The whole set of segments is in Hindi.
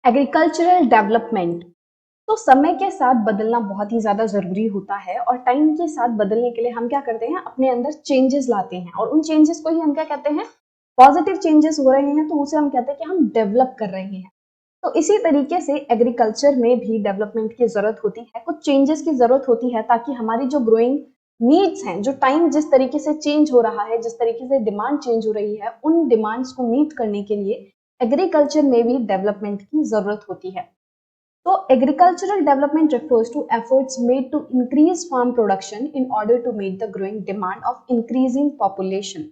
Agricultural development. तो समय के साथ बदलना बहुत ही ज्यादा जरूरी होता है और टाइम के साथ बदलने के लिए हम क्या करते हैं, अपने अंदर चेंजेस लाते हैं और उन चेंजेस को ही हम क्या कहते हैं, पॉजिटिव चेंजेस हो रहे हैं तो उसे हम कहते हैं कि हम डेवलप कर रहे हैं। तो इसी तरीके से एग्रीकल्चर में भी डेवलपमेंट की जरूरत होती है, कुछ चेंजेस की जरूरत होती है ताकि हमारी जो ग्रोइंग नीड्स हैं, जो टाइम जिस तरीके से चेंज हो रहा है, जिस तरीके से डिमांड चेंज हो रही है, उन डिमांड्स को मीट करने के लिए एग्रीकल्चर में भी डेवलपमेंट की जरूरत होती है। So agricultural development refers to efforts made to increase farm production in order to meet the growing demand of increasing population।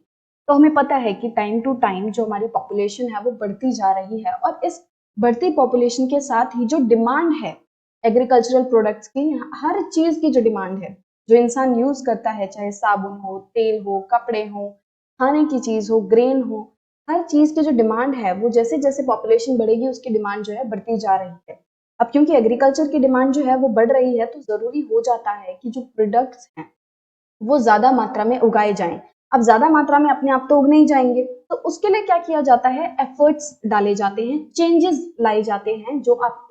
तो हमें पता है कि टाइम टू टाइम जो हमारी पॉपुलेशन है वो बढ़ती जा रही है और इस बढ़ती पॉपुलेशन के साथ ही जो डिमांड है एग्रीकल्चरल प्रोडक्ट्स की, हर चीज की जो डिमांड है जो इंसान यूज करता है, चाहे साबुन हो, तेल हो, कपड़े हो, खाने की चीज हो, ग्रेन हो, हर चीज की जो डिमांड है वो जैसे जैसे पॉपुलेशन बढ़ेगी उसकी डिमांड जो है बढ़ती जा रही है। अब क्योंकि एग्रीकल्चर की डिमांड जो है वो बढ़ रही है तो जरूरी हो जाता है कि जो प्रोडक्ट्स हैं वो ज्यादा मात्रा में उगाए जाएं। अब ज्यादा मात्रा में अपने आप तो उग नहीं जाएंगे, तो उसके लिए क्या किया जाता है, एफर्ट्स डाले जाते हैं, चेंजेस लाए जाते हैं। जो आप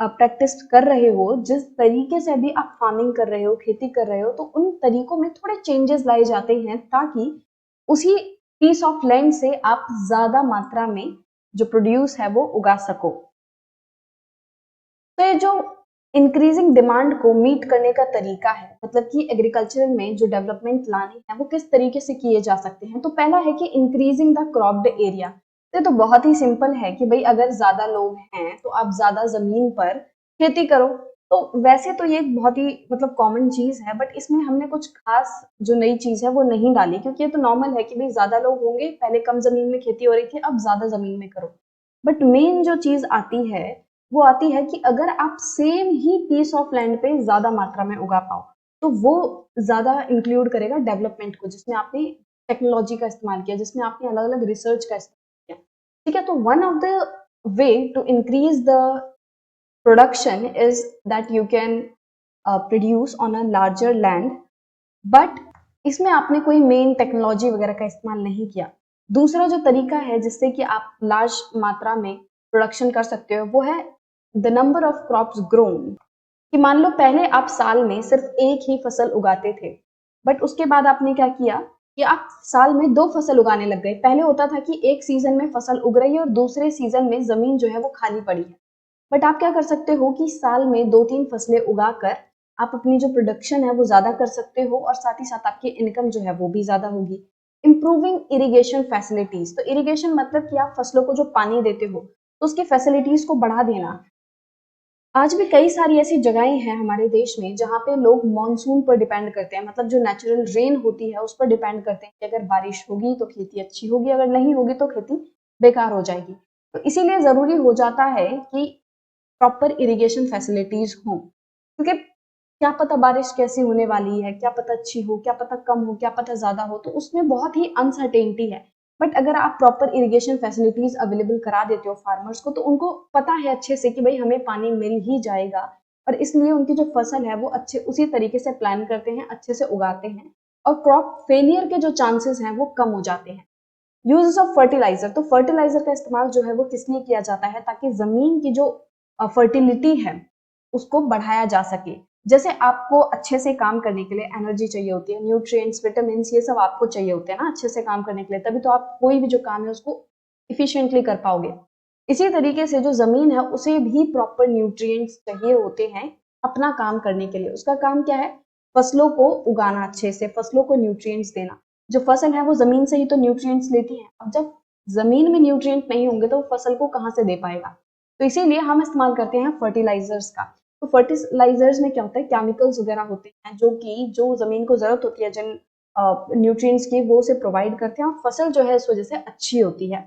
प्रैक्टिस कर रहे हो, जिस तरीके से अभी आप फार्मिंग कर रहे हो, खेती कर रहे हो, तो उन तरीकों में थोड़े चेंजेस लाए जाते हैं ताकि उसी पीस ऑफ लैंड से आप ज्यादा मात्रा में जो प्रोड्यूस है वो उगा सको। तो ये जो इंक्रीजिंग डिमांड को मीट करने का तरीका है, मतलब कि एग्रीकल्चर में जो डेवलपमेंट लाने हैं वो किस तरीके से किए जा सकते हैं। तो पहला है कि इंक्रीजिंग द क्रॉप्ड एरिया। तो बहुत ही सिंपल है कि भाई अगर ज्यादा लोग हैं तो आप ज्यादा जमीन पर खेती करो। तो वैसे तो ये बहुत ही मतलब कॉमन चीज है, बट इसमें हमने कुछ खास जो नई चीज है वो नहीं डाली, क्योंकि ये तो नॉर्मल है कि भाई ज्यादा लोग होंगे, पहले कम जमीन में खेती हो रही थी, अब ज्यादा जमीन में करो। बट मेन जो चीज आती है वो आती है कि अगर आप सेम ही पीस ऑफ लैंड पे ज्यादा मात्रा में उगा पाओ तो वो ज्यादा इंक्लूड करेगा डेवलपमेंट को, जिसमें आपने टेक्नोलॉजी का इस्तेमाल किया, जिसमें आपने अलग अलग रिसर्च का इस्तेमाल किया। ठीक है, तो one of the way to increase the production is that you can produce on a larger land, but इसमें आपने कोई मेन टेक्नोलॉजी वगैरह का इस्तेमाल नहीं किया। दूसरा जो तरीका है जिससे कि आप लार्ज मात्रा में प्रोडक्शन कर सकते हो वो है the number of crops grown. कि मान लो पहले आप साल में सिर्फ एक ही फसल उगाते थे, बट उसके बाद आपने क्या किया कि आप साल में दो फसल उगाने लग गए। पहले होता था कि एक सीजन में फसल उग रही है और दूसरे सीजन में जमीन जो है वो खाली पड़ी है, बट आप क्या कर सकते हो कि साल में दो तीन फसलें उगाकर आप अपनी जो प्रोडक्शन है वो ज्यादा कर सकते हो और साथ ही साथ आपकी इनकम जो है वो भी ज्यादा होगी। Improving irrigation facilities. तो इरिगेशन मतलब कि आप फसलों को जो पानी देते हो तो उसकी फैसिलिटीज को बढ़ा देना। आज भी कई सारी ऐसी जगहें हैं हमारे देश में जहाँ पे लोग मॉनसून पर डिपेंड करते हैं, मतलब जो नेचुरल रेन होती है उस पर डिपेंड करते हैं कि अगर बारिश होगी तो खेती अच्छी होगी, अगर नहीं होगी तो खेती बेकार हो जाएगी। तो इसीलिए जरूरी हो जाता है कि प्रॉपर इरिगेशन फैसिलिटीज हो, क्योंकि क्या पता बारिश कैसी होने वाली है, क्या पता अच्छी हो, क्या पता कम हो, क्या पता ज्यादा हो, तो उसमें बहुत ही अनसर्टेनिटी है। बट अगर आप प्रॉपर इरिगेशन फैसिलिटीज अवेलेबल करा देते हो फार्मर्स को, तो उनको पता है अच्छे से कि भाई हमें पानी मिल ही जाएगा, और इसलिए उनकी जो फसल है वो अच्छे उसी तरीके से प्लान करते हैं, अच्छे से उगाते हैं, और क्रॉप फेलियर के जो चांसेस हैं वो कम हो जाते हैं। Use of fertiliser. तो फर्टिलाइजर का इस्तेमाल जो है वो किस लिए किया जाता है, ताकि जमीन की जो फर्टिलिटी है उसको बढ़ाया जा सके। जैसे आपको अच्छे से काम करने के लिए एनर्जी चाहिए होती है, न्यूट्रिएंट्स, विटामिन, ये सब आपको चाहिए होते हैं ना अच्छे से काम करने के लिए, तभी तो आप कोई भी जो काम है उसको इफिशिएंटली कर पाओगे। इसी तरीके से जो जमीन है उसे भी प्रॉपर न्यूट्रिएंट्स चाहिए होते हैं अपना काम करने के लिए। उसका काम क्या है, फसलों को उगाना, अच्छे से फसलों को न्यूट्रिएंट्स देना। जो फसल है वो जमीन से ही तो न्यूट्रिएंट्स लेती है। अब जब जमीन में न्यूट्रिएंट नहीं होंगे तो फसल को कहाँ से दे पाएगा, तो इसीलिए हम इस्तेमाल करते हैं फर्टिलाइजर्स का। तो फर्टिलाइजर्स में क्या होता है, केमिकल्स वगैरह होते हैं जो कि जो जमीन को जरूरत होती है जिन न्यूट्रिएंट्स की, वो उसे प्रोवाइड करते हैं और फसल जो है इस वजह से अच्छी होती है।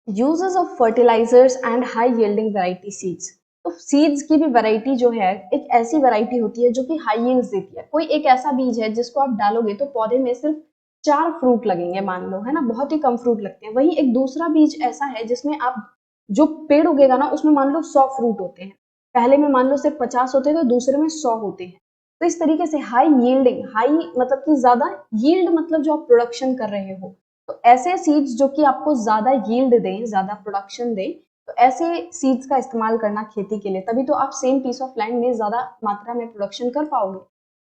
Uses of fertilisers and high yielding variety seeds. तो सीड्स की भी वैरायटी जो है एक ऐसी वैरायटी होती है जो कि हाई यील्ड्स देती है। कोई एक ऐसा बीज है जिसको आप डालोगे तो पौधे में सिर्फ 4 फ्रूट लगेंगे, मान लो, है ना, बहुत ही कम फ्रूट लगते हैं। वहीं एक दूसरा बीज ऐसा है जिसमें आप जो पेड़ उगेगा ना उसमें मान लो 100 फ्रूट होते हैं, पहले में मान लो सिर्फ 50 होते हैं तो दूसरे में 100 होते हैं। तो इस तरीके से हाई यील्डिंग, हाई मतलब कि ज्यादा, यील्ड मतलब जो आप प्रोडक्शन कर रहे हो, तो ऐसे सीड्स जो कि आपको ज्यादा यील्ड दें, ज्यादा प्रोडक्शन दें, तो ऐसे सीड्स का इस्तेमाल करना खेती के लिए, तभी तो आप सेम पीस ऑफ लैंड में ज्यादा मात्रा में प्रोडक्शन कर पाओगे।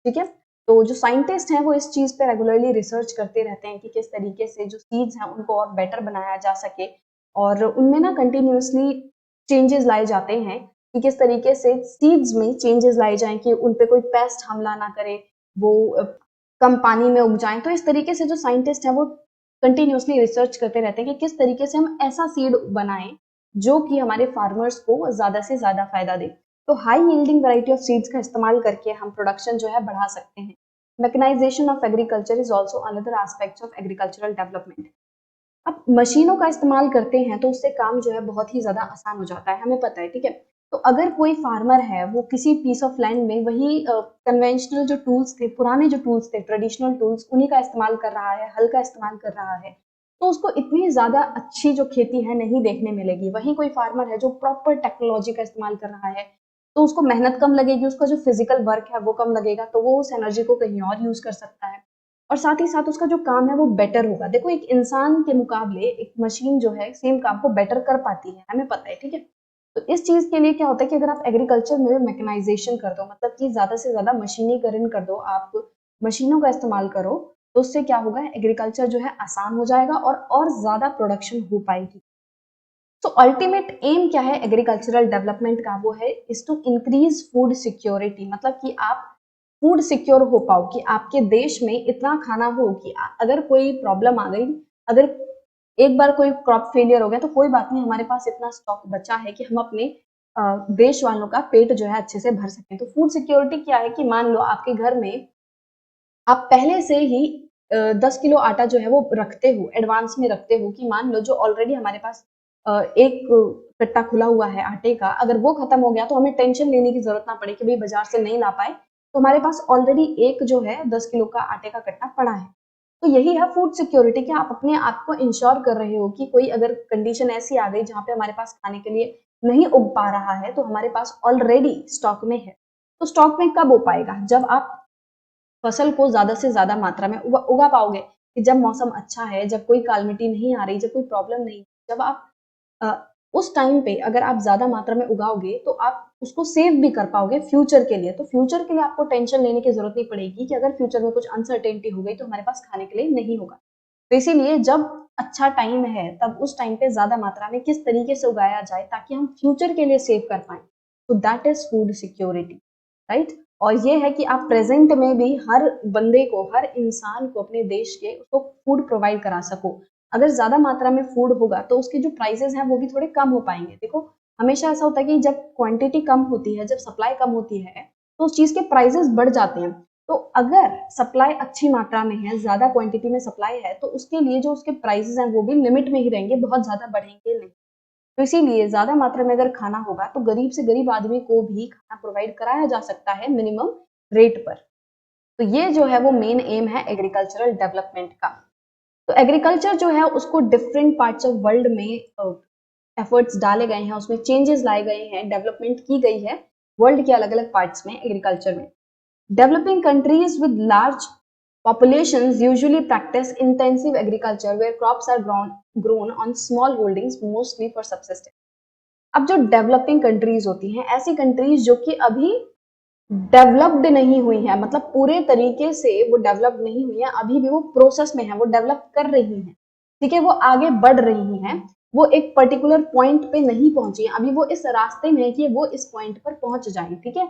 ठीक है, तो जो साइंटिस्ट हैं वो इस चीज पे रेगुलरली रिसर्च करते रहते हैं कि किस तरीके से जो सीड्स हैं उनको और बेटर बनाया जा सके, और उनमें ना कंटिन्यूअसली चेंजेस लाए जाते हैं कि किस तरीके से सीड्स में चेंजेस लाए जाएं कि उन पे कोई पेस्ट हमला ना करे, वो कम पानी में उग जाएं। तो इस तरीके से जो साइंटिस्ट हैं वो कंटिन्यूअसली रिसर्च करते रहते हैं कि किस तरीके से हम ऐसा सीड बनाएं जो कि हमारे फार्मर्स को ज्यादा से ज्यादा फायदा दे। तो high yielding variety of seeds का इस्तेमाल करके हम प्रोडक्शन जो है बढ़ा सकते हैं। Mechanisation of agriculture is also another aspect of agricultural development. अब मशीनों का इस्तेमाल करते हैं तो उससे काम जो है बहुत ही ज्यादा आसान हो जाता है, हमें पता है। ठीक है, तो अगर कोई फार्मर है वो किसी पीस ऑफ लैंड में वही कन्वेंशनल जो टूल्स थे, पुराने जो टूल्स थे, ट्रेडिशनल टूल्स, उन्हीं का इस्तेमाल कर रहा है, हल का इस्तेमाल कर रहा है, तो उसको इतनी ज्यादा अच्छी जो खेती है नहीं देखने मिलेगी। वहीं कोई फार्मर है जो प्रॉपर टेक्नोलॉजी का इस्तेमाल कर रहा है, तो उसको मेहनत कम लगेगी, उसका जो फिजिकल वर्क है वो कम लगेगा, तो वो उस एनर्जी को कहीं और यूज कर सकता है, और साथ ही साथ उसका जो काम है वो बेटर होगा। देखो, एक इंसान के मुकाबले एक मशीन जो है सेम काम को बेटर कर पाती है, हमें पता है। ठीक है, तो इस चीज के लिए क्या होता है कि अगर आप एग्रीकल्चर में मैकेनाइजेशन कर दो, मतलब कि ज्यादा से ज्यादा मशीनीकरण कर दो, आप मशीनों का इस्तेमाल करो, तो उससे क्या होगा, एग्रीकल्चर जो है आसान हो जाएगा और ज्यादा प्रोडक्शन हो पाएगी। तो अल्टीमेट एम क्या है एग्रीकल्चरल डेवलपमेंट का, वो है is to increase food security. मतलब कि आप फूड सिक्योर हो पाओ, कि आपके देश में इतना खाना हो कि अगर कोई प्रॉब्लम आ गई, अगर एक बार कोई क्रॉप फेलियर हो गया तो कोई बात नहीं, हमारे पास इतना स्टॉक बचा है कि हम अपने देश वालों का पेट जो है अच्छे से भर सकें। तो फूड सिक्योरिटी क्या है कि मान लो आपके घर में आप पहले से ही 10 किलो आटा जो है वो रखते हो, एडवांस में रखते हो, कि मान लो जो ऑलरेडी हमारे पास एक कट्टा खुला हुआ है आटे का, अगर वो खत्म हो गया तो हमें टेंशन लेने की जरूरत ना पड़े कि भाई बाजार से नहीं ला पाए, तो हमारे पास ऑलरेडी एक जो है 10 किलो का आटे का कट्टा पड़ा है। तो यही है फूड सिक्योरिटी, कि आप अपने आप को इंश्योर कर रहे हो कि कोई अगर कंडीशन ऐसी आ गई जहाँ पे हमारे पास खाने के लिए नहीं उग पा रहा है, तो हमारे पास ऑलरेडी स्टॉक में है। तो स्टॉक में कब हो पाएगा, जब आप फसल को ज्यादा से ज्यादा मात्रा में उगा पाओगे, कि जब मौसम अच्छा है, जब कोई कालमिटी नहीं आ रही, जब कोई प्रॉब्लम नहीं, जब आप अ, उस टाइम पे अगर आप ज्यादा मात्रा में उगाओगे तो आप उसको सेव भी कर पाओगे फ्यूचर के लिए। तो फ्यूचर के लिए आपको टेंशन लेने की जरूरत नहीं पड़ेगी कि अगर फ्यूचर में कुछ अनसर्टेनिटी हो गई तो हमारे पास खाने के लिए नहीं होगा। तो इसीलिए जब अच्छा टाइम है तब उस टाइम पे ज्यादा मात्रा में किस तरीके से उगाया जाए ताकि हम फ्यूचर के लिए सेव कर पाए, तो that is food security, right. और ये है कि आप प्रेजेंट में भी हर बंदे को, हर इंसान को अपने देश के उसको फूड प्रोवाइड करा सको। अगर ज्यादा मात्रा में फूड होगा तो उसके जो प्राइसेस हैं वो भी थोड़े कम हो पाएंगे। देखो, हमेशा ऐसा होता है कि जब क्वांटिटी कम होती है, जब सप्लाई कम होती है, तो उस चीज के प्राइसेस बढ़ जाते हैं। तो अगर सप्लाई अच्छी मात्रा में है, ज्यादा क्वांटिटी में सप्लाई है, तो उसके लिए जो उसके प्राइसेस हैं वो भी लिमिट में ही रहेंगे, बहुत ज्यादा बढ़ेंगे नहीं। तो इसीलिए ज्यादा मात्रा में अगर खाना होगा तो गरीब से गरीब आदमी को भी खाना प्रोवाइड कराया जा सकता है मिनिमम रेट पर। तो ये जो है वो मेन एम है एग्रीकल्चरल डेवलपमेंट का। तो एग्रीकल्चर जो है उसको डिफरेंट पार्ट्स ऑफ वर्ल्ड में एफर्ट्स डाले गए हैं, उसमें चेंजेस लाए गए हैं, डेवलपमेंट की गई है वर्ल्ड के अलग अलग पार्ट्स में एग्रीकल्चर में। Developing countries with large populations usually practice intensive agriculture where crops are grown on small holdings mostly for subsistence। अब जो डेवलपिंग कंट्रीज होती हैं, ऐसी कंट्रीज जो कि अभी डेवलप्ड नहीं हुई है, मतलब पूरे तरीके से वो डेवलप नहीं हुई है, अभी भी वो प्रोसेस में है, वो डेवलप कर रही हैं। ठीक है, वो आगे बढ़ रही हैं, वो एक पर्टिकुलर पॉइंट पे नहीं पहुंची है, अभी वो इस रास्ते में है कि वो इस पॉइंट पर पहुंच जाए। ठीक है,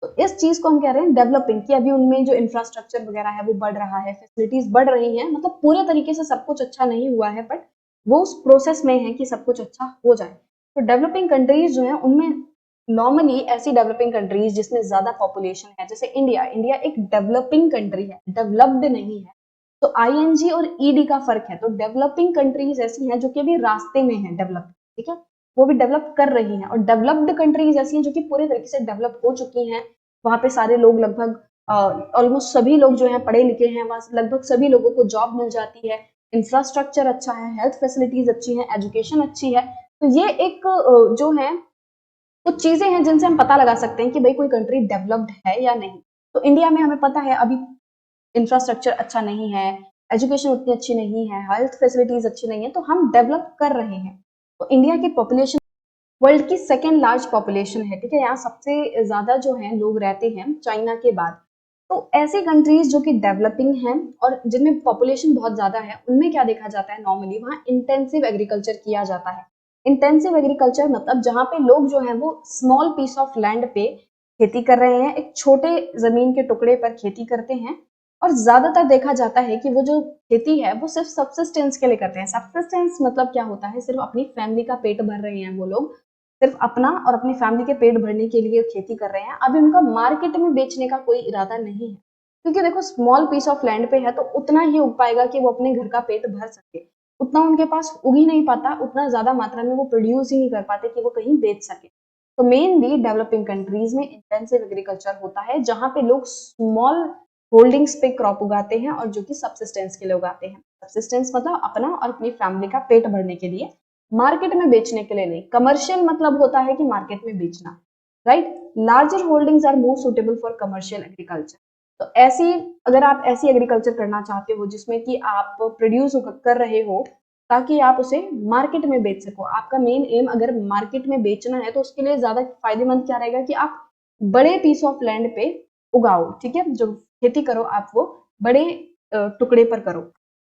तो इस चीज को हम कह रहे हैं डेवलपिंग, कि अभी उनमें जो इंफ्रास्ट्रक्चर वगैरह है वो बढ़ रहा है, फैसिलिटीज बढ़ रही हैं, मतलब पूरे तरीके से सब कुछ अच्छा नहीं हुआ है, बट वो उस प्रोसेस में है कि सब कुछ अच्छा हो जाए। तो डेवलपिंग कंट्रीज जो है उनमें नॉर्मली ऐसी डेवलपिंग कंट्रीज जिसमें ज्यादा पॉपुलेशन है, जैसे इंडिया, इंडिया एक डेवलपिंग कंट्री है, डेवलप्ड नहीं है। तो आईएनजी और ईडी का फर्क है। तो डेवलपिंग कंट्रीज ऐसी हैं जो कि अभी रास्ते में है डेवलप, ठीक है, वो भी डेवलप कर रही हैं, और डेवलप्ड कंट्रीज ऐसी हैं जो कि पूरे तरीके से डेवलप हो चुकी हैं। वहां पे सारे लोग लगभग ऑलमोस्ट सभी लोग जो है पढ़े लिखे हैं, वहां लगभग सभी लोगों को जॉब मिल जाती है, इंफ्रास्ट्रक्चर अच्छा है, हेल्थ फैसिलिटीज अच्छी है, एजुकेशन अच्छी है। तो ये एक जो है कुछ चीजें हैं जिनसे हम पता लगा सकते हैं कि भाई कोई कंट्री डेवलप्ड है या नहीं। तो इंडिया में हमें पता है अभी इंफ्रास्ट्रक्चर अच्छा नहीं है, एजुकेशन उतनी अच्छी नहीं है, हेल्थ फैसिलिटीज अच्छी नहीं है, तो हम डेवलप कर रहे हैं। तो इंडिया की पॉपुलेशन वर्ल्ड की सेकेंड लार्ज पॉपुलेशन है, ठीक है, यहाँ सबसे ज्यादा जो है लोग रहते हैं चाइना के बाद। तो ऐसी कंट्रीज जो कि डेवलपिंग हैं और जिनमें पॉपुलेशन बहुत ज्यादा है, उनमें क्या देखा जाता है, नॉर्मली वहाँ इंटेंसिव एग्रीकल्चर किया जाता है। इंटेंसिव एग्रीकल्चर मतलब जहाँ पे लोग जो है वो स्मॉल पीस ऑफ लैंड पे खेती कर रहे हैं, एक छोटे जमीन के टुकड़े पर खेती करते हैं। और ज्यादातर देखा जाता है कि वो जो खेती है वो सिर्फ सब्सिस्टेंस के लिए करते हैं। सब्सिस्टेंस मतलब क्या होता है, सिर्फ अपनी फैमिली का पेट भर रहे हैं वो लोग, सिर्फ अपना और अपनी फैमिली के पेट भरने के लिए खेती कर रहे हैं। अभी उनका मार्केट में बेचने का कोई इरादा नहीं है, क्योंकि देखो स्मॉल पीस ऑफ लैंड पे है तो उतना ही उग पाएगा कि वो अपने घर का पेट भर सके, उतना उनके पास उग ही नहीं पाता, उतना ज्यादा मात्रा में वो प्रोड्यूस ही नहीं कर पाते कि वो कहीं बेच सके। तो मेनली डेवलपिंग कंट्रीज में इंटेंसिव एग्रीकल्चर होता है, जहां पे लोग स्मॉल होल्डिंग्स पे क्रॉप उगाते हैं और जो कि सब्सिस्टेंस के लिए उगाते हैं। सब्सिस्टेंस मतलब अपना और अपनी फैमिली का पेट भरने के लिए, मार्केट में बेचने के लिए नहीं। कमर्शियल मतलब होता है कि मार्केट में बेचना, right. Larger holdings are more suitable for commercial agriculture. तो ऐसी, अगर आप ऐसी एग्रीकल्चर करना चाहते हो जिसमें कि आप प्रोड्यूस कर रहे हो ताकि आप उसे मार्केट में बेच सको, आपका मेन एम अगर मार्केट में बेचना है, तो उसके लिए ज्यादा फायदेमंद क्या रहेगा कि आप बड़े पीस ऑफ लैंड पे उगाओ, ठीक है, जो खेती करो आप वो बड़े टुकड़े पर करो।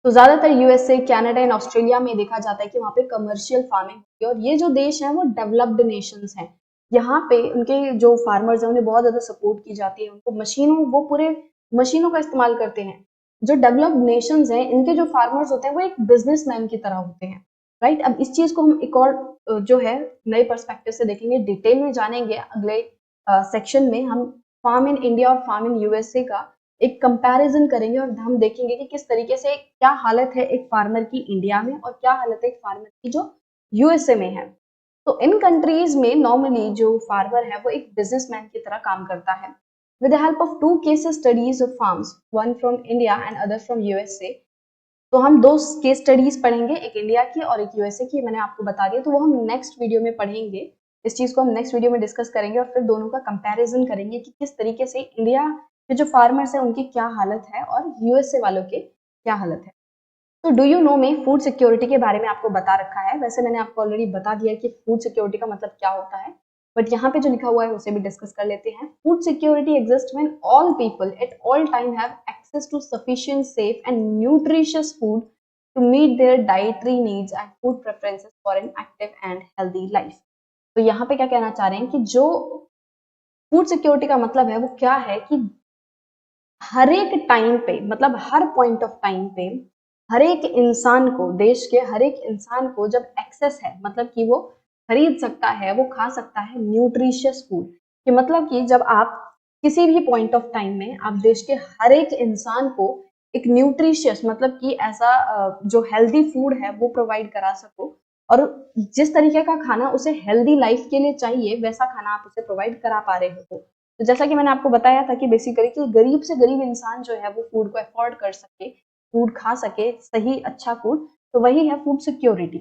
तो ज्यादातर यूएसए, कनाडा एंड ऑस्ट्रेलिया में देखा जाता है कि वहाँ पे कमर्शियल फार्मिंग होती है। और ये जो देश है वो डेवलप्ड नेशंस हैं, यहाँ पे उनके जो फार्मर्स हैं उन्हें बहुत ज्यादा सपोर्ट की जाती है, उनको मशीनों, वो पूरे मशीनों का इस्तेमाल करते हैं। जो डेवलप्ड नेशंस हैं इनके जो फार्मर्स होते हैं वो एक बिजनेसमैन की तरह होते हैं, राइट। अब इस चीज को हम एक और जो है नए पर्सपेक्टिव से देखेंगे, डिटेल में जानेंगे अगले सेक्शन में। हम फार्म इन इंडिया और फार्म इन यूएसए का एक कंपैरिजन करेंगे और हम देखेंगे कि किस तरीके से क्या हालत है एक फार्मर की इंडिया में और क्या हालत है एक फार्मर की जो यूएसए में है। तो इन कंट्रीज में नॉर्मली जो फार्मर है वो एक बिजनेसमैन की तरह काम करता है। With the help of two case studies of farms, one from India and other from USA. तो हम दो केस स्टडीज पढ़ेंगे, एक इंडिया की और एक यूएसए की, मैंने आपको बता दिया। तो वो हम नेक्स्ट वीडियो में पढ़ेंगे, इस चीज को हम नेक्स्ट वीडियो में डिस्कस करेंगे और फिर दोनों का कंपैरिजन करेंगे कि किस तरीके से इंडिया के जो फार्मर्स हैं उनकी क्या हालत है और यूएसए वालों के क्या हालत है। तो डू यू नो में फूड सिक्योरिटी के बारे में आपको बता रखा है। वैसे मैंने आपको ऑलरेडी बता दिया कि फूड सिक्योरिटी का मतलब क्या होता है, बट यहाँ पे जो लिखा हुआ है उसे भी डिस्कस कर लेते हैं। Food security exist when all people at all time have access to sufficient, safe and nutritious food to meet their dietary needs and food preferences for an active and healthy life. तो यहाँ पे क्या कहना चाह रहे हैं कि जो फूड सिक्योरिटी का मतलब है वो क्या है कि हर एक टाइम पे, मतलब हर पॉइंट ऑफ टाइम पे हर एक इंसान को, देश के हर एक इंसान को जब एक्सेस है, मतलब कि वो खरीद सकता है, वो खा सकता है न्यूट्रिशियस फूड, कि मतलब कि जब आप किसी भी पॉइंट ऑफ टाइम में आप देश के हर एक इंसान को एक न्यूट्रिशियस, मतलब कि ऐसा जो हेल्दी फूड है वो प्रोवाइड करा सको, और जिस तरीके का खाना उसे हेल्दी लाइफ के लिए चाहिए वैसा खाना आप उसे प्रोवाइड करा पा रहे हो। तो जैसा कि मैंने आपको बताया था कि बेसिकली कि गरीब से गरीब इंसान जो है वो फूड को अफोर्ड कर सके, फूड खा सके, सही अच्छा फूड, तो वही है फूड सिक्योरिटी।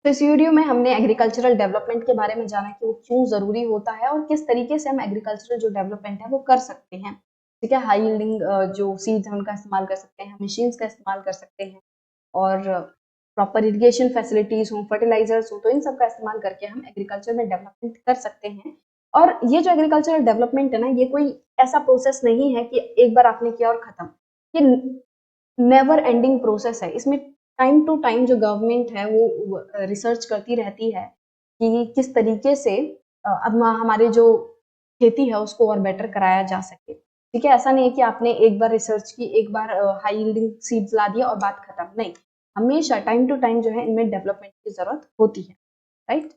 तो इस वीडियो में हमने एग्रीकल्चरल डेवलपमेंट के बारे में जाना कि वो क्यों जरूरी होता है और किस तरीके से हम एग्रीकल्चरल जो डेवलपमेंट है वो कर सकते हैं, ठीक है। हाई यील्डिंग जो सीड्स हैं उनका इस्तेमाल कर सकते हैं, मशीन्स का इस्तेमाल कर सकते हैं, और प्रॉपर इरिगेशन फैसिलिटीज हों, फर्टिलाइजर्स हों, तो इन सब का इस्तेमाल करके हम एग्रीकल्चर में डेवलपमेंट कर सकते हैं। और ये जो एग्रीकल्चरल डेवलपमेंट है ना, ये कोई ऐसा प्रोसेस नहीं है कि एक बार आपने किया और खत्म। ये नेवर एंडिंग प्रोसेस है। इसमें टाइम टू टाइम जो गवर्नमेंट है वो रिसर्च करती रहती है कि किस तरीके से अब हमारे जो खेती है उसको और बेटर कराया जा सके, ठीक है। ऐसा नहीं है कि आपने एक बार रिसर्च की, एक बार हाई यील्डिंग सीड्स ला दिया और बात खत्म, नहीं। हमेशा टाइम टू टाइम जो है इनमें डेवलपमेंट की जरूरत होती है, राइट।